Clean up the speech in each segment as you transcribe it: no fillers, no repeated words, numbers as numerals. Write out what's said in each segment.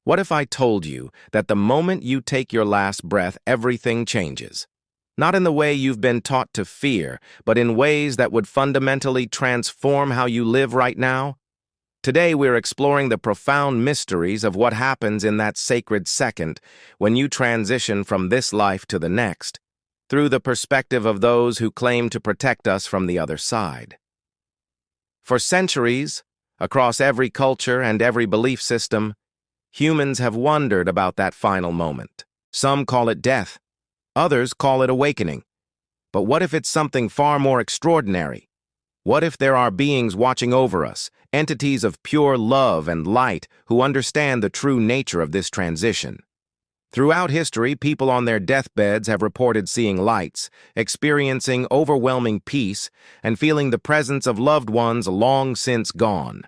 What if I told you that the moment you take your last breath, everything changes? Not in the way you've been taught to fear, but in ways that would fundamentally transform how you live right now? Today, we're exploring the profound mysteries of what happens in that sacred second when you transition from this life to the next, through the perspective of those who claim to protect us from the other side. For centuries, across every culture and every belief system, humans have wondered about that final moment. Some call it death, others call it awakening. But what if it's something far more extraordinary? What if there are beings watching over us, entities of pure love and light who understand the true nature of this transition? Throughout history, people on their deathbeds have reported seeing lights, experiencing overwhelming peace, and feeling the presence of loved ones long since gone.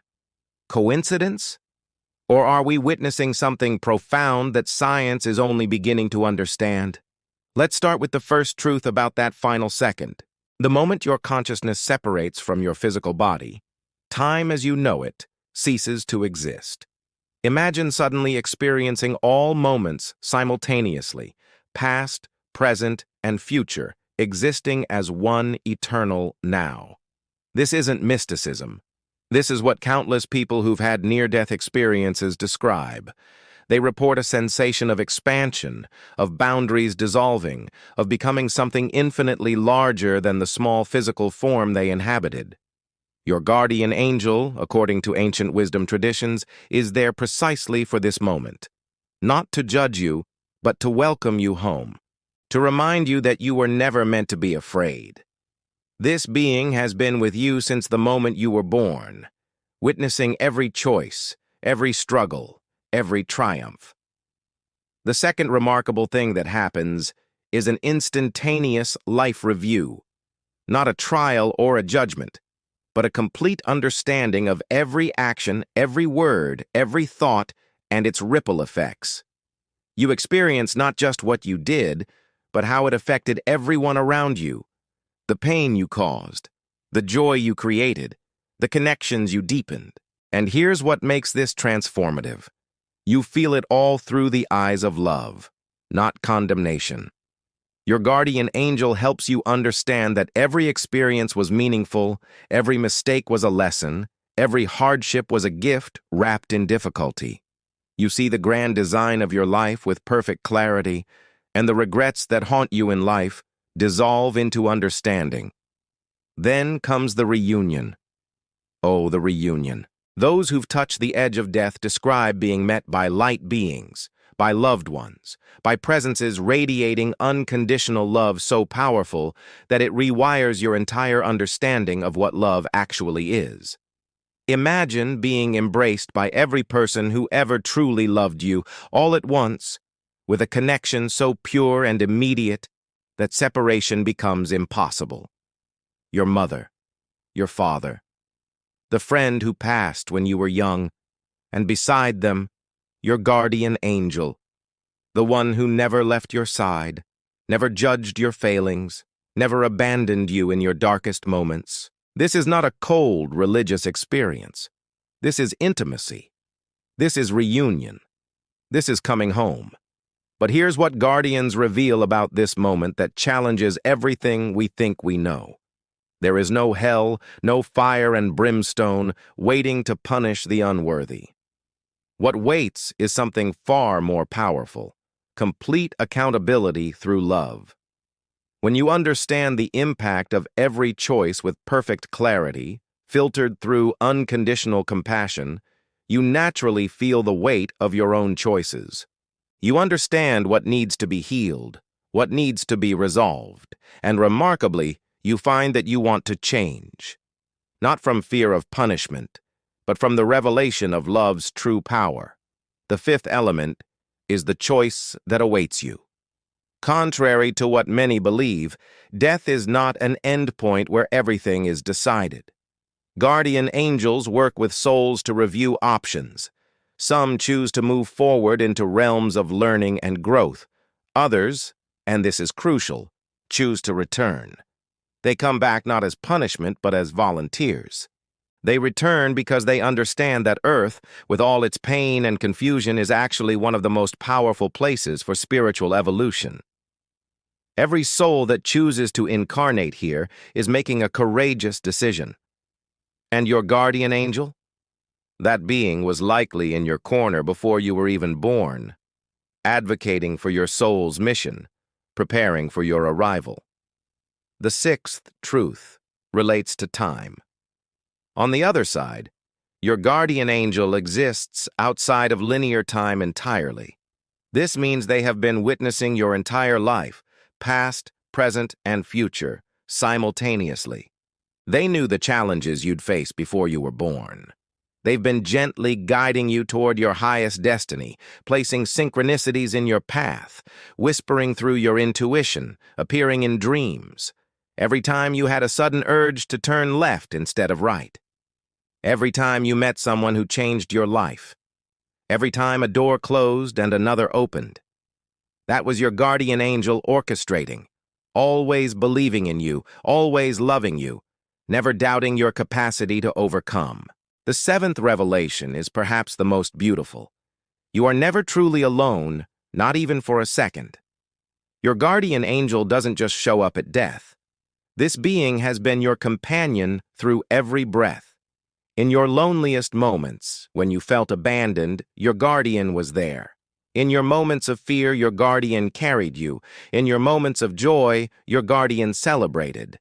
Coincidence? Or are we witnessing something profound that science is only beginning to understand? Let's start with the first truth about that final second. The moment your consciousness separates from your physical body, time as you know it ceases to exist. Imagine suddenly experiencing all moments simultaneously, past, present, and future, existing as one eternal now. This isn't mysticism. This is what countless people who've had near-death experiences describe. They report a sensation of expansion, of boundaries dissolving, of becoming something infinitely larger than the small physical form they inhabited. Your guardian angel, according to ancient wisdom traditions, is there precisely for this moment. Not to judge you, but to welcome you home. To remind you that you were never meant to be afraid. This being has been with you since the moment you were born, witnessing every choice, every struggle, every triumph. The second remarkable thing that happens is an instantaneous life review, not a trial or a judgment, but a complete understanding of every action, every word, every thought, and its ripple effects. You experience not just what you did, but how it affected everyone around you, the pain you caused, the joy you created, the connections you deepened. And here's what makes this transformative. You feel it all through the eyes of love, not condemnation. Your guardian angel helps you understand that every experience was meaningful, every mistake was a lesson, every hardship was a gift wrapped in difficulty. You see the grand design of your life with perfect clarity, and the regrets that haunt you in life dissolve into understanding. Then comes the reunion. Oh, the reunion. Those who've touched the edge of death describe being met by light beings, by loved ones, by presences radiating unconditional love so powerful that it rewires your entire understanding of what love actually is. Imagine being embraced by every person who ever truly loved you, all at once, with a connection so pure and immediate that separation becomes impossible. Your mother, your father, the friend who passed when you were young, and beside them, your guardian angel, the one who never left your side, never judged your failings, never abandoned you in your darkest moments. This is not a cold religious experience. This is intimacy. This is reunion. This is coming home. But here's what guardians reveal about this moment that challenges everything we think we know. There is no hell, no fire and brimstone waiting to punish the unworthy. What waits is something far more powerful: complete accountability through love. When you understand the impact of every choice with perfect clarity, filtered through unconditional compassion, you naturally feel the weight of your own choices. You understand what needs to be healed, what needs to be resolved, and remarkably, you find that you want to change. Not from fear of punishment, but from the revelation of love's true power. The fifth element is the choice that awaits you. Contrary to what many believe, death is not an endpoint where everything is decided. Guardian angels work with souls to review options. Some choose to move forward into realms of learning and growth. Others, and this is crucial, choose to return. They come back not as punishment but as volunteers. They return because they understand that Earth, with all its pain and confusion, is actually one of the most powerful places for spiritual evolution. Every soul that chooses to incarnate here is making a courageous decision. And your guardian angel? That being was likely in your corner before you were even born, advocating for your soul's mission, preparing for your arrival. The sixth truth relates to time. On the other side, your guardian angel exists outside of linear time entirely. This means they have been witnessing your entire life, past, present, and future, simultaneously. They knew the challenges you'd face before you were born. They've been gently guiding you toward your highest destiny, placing synchronicities in your path, whispering through your intuition, appearing in dreams. Every time you had a sudden urge to turn left instead of right. Every time you met someone who changed your life. Every time a door closed and another opened. That was your guardian angel orchestrating, always believing in you, always loving you, never doubting your capacity to overcome. The seventh revelation is perhaps the most beautiful. You are never truly alone, not even for a second. Your guardian angel doesn't just show up at death. This being has been your companion through every breath. In your loneliest moments, when you felt abandoned, your guardian was there. In your moments of fear, your guardian carried you. In your moments of joy, your guardian celebrated.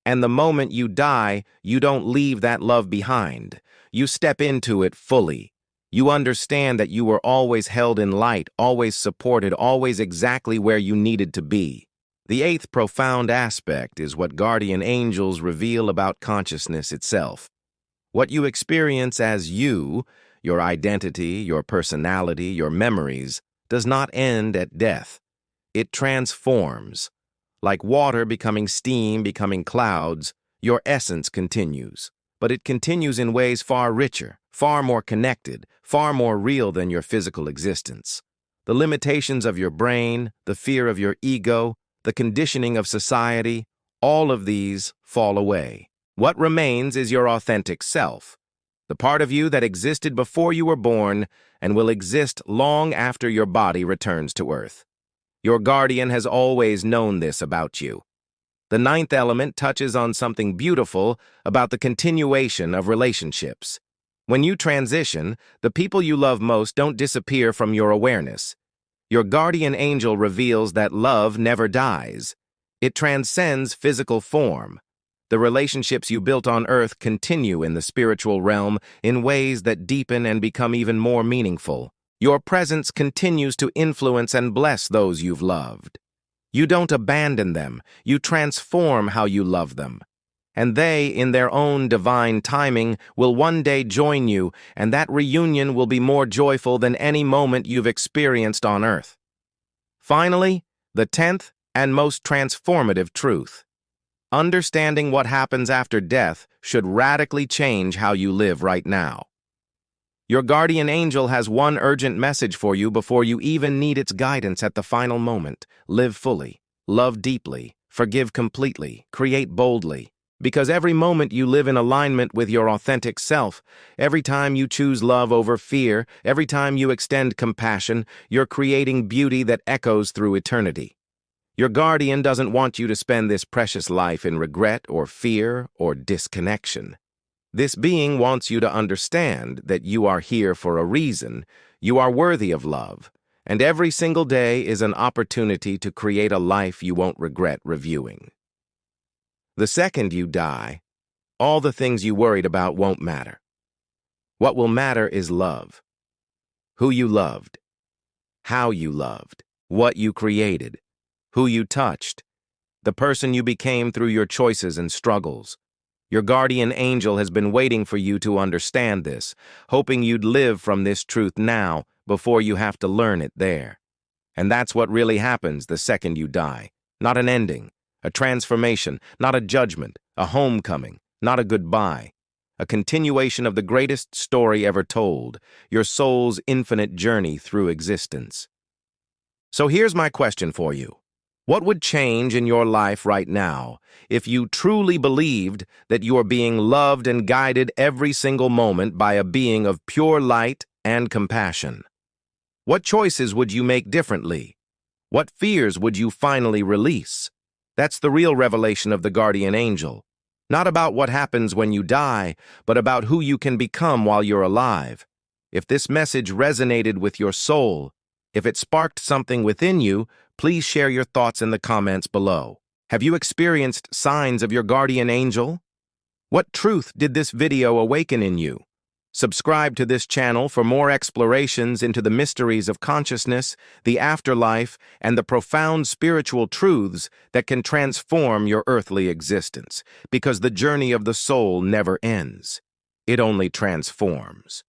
And the moment you die, you don't leave that love behind. You step into it fully. You understand that you were always held in light, always supported, always exactly where you needed to be. The eighth profound aspect is what guardian angels reveal about consciousness itself. What you experience as you, your identity, your personality, your memories, does not end at death. It transforms. Like water becoming steam, becoming clouds, your essence continues. But it continues in ways far richer, far more connected, far more real than your physical existence. The limitations of your brain, the fear of your ego, the conditioning of society, all of these fall away. What remains is your authentic self, the part of you that existed before you were born and will exist long after your body returns to Earth. Your guardian has always known this about you. The ninth element touches on something beautiful about the continuation of relationships. When you transition, the people you love most don't disappear from your awareness. Your guardian angel reveals that love never dies. It transcends physical form. The relationships you built on Earth continue in the spiritual realm in ways that deepen and become even more meaningful. Your presence continues to influence and bless those you've loved. You don't abandon them, you transform how you love them. And they, in their own divine timing, will one day join you, and that reunion will be more joyful than any moment you've experienced on Earth. Finally, the 10th and most transformative truth. Understanding what happens after death should radically change how you live right now. Your guardian angel has one urgent message for you before you even need its guidance at the final moment. Live fully, love deeply, forgive completely, create boldly. Because every moment you live in alignment with your authentic self, every time you choose love over fear, every time you extend compassion, you're creating beauty that echoes through eternity. Your guardian doesn't want you to spend this precious life in regret or fear or disconnection. This being wants you to understand that you are here for a reason, you are worthy of love, and every single day is an opportunity to create a life you won't regret reviewing. The second you die, all the things you worried about won't matter. What will matter is love. Who you loved, how you loved, what you created, who you touched, the person you became through your choices and struggles. Your guardian angel has been waiting for you to understand this, hoping you'd live from this truth now before you have to learn it there. And that's what really happens the second you die. Not an ending, a transformation, not a judgment, a homecoming, not a goodbye. A continuation of the greatest story ever told, your soul's infinite journey through existence. So here's my question for you. What would change in your life right now if you truly believed that you are being loved and guided every single moment by a being of pure light and compassion? What choices would you make differently? What fears would you finally release? That's the real revelation of the guardian angel. Not about what happens when you die, but about who you can become while you're alive. If this message resonated with your soul, if it sparked something within you, please share your thoughts in the comments below. Have you experienced signs of your guardian angel? What truth did this video awaken in you? Subscribe to this channel for more explorations into the mysteries of consciousness, the afterlife, and the profound spiritual truths that can transform your earthly existence, because the journey of the soul never ends. It only transforms.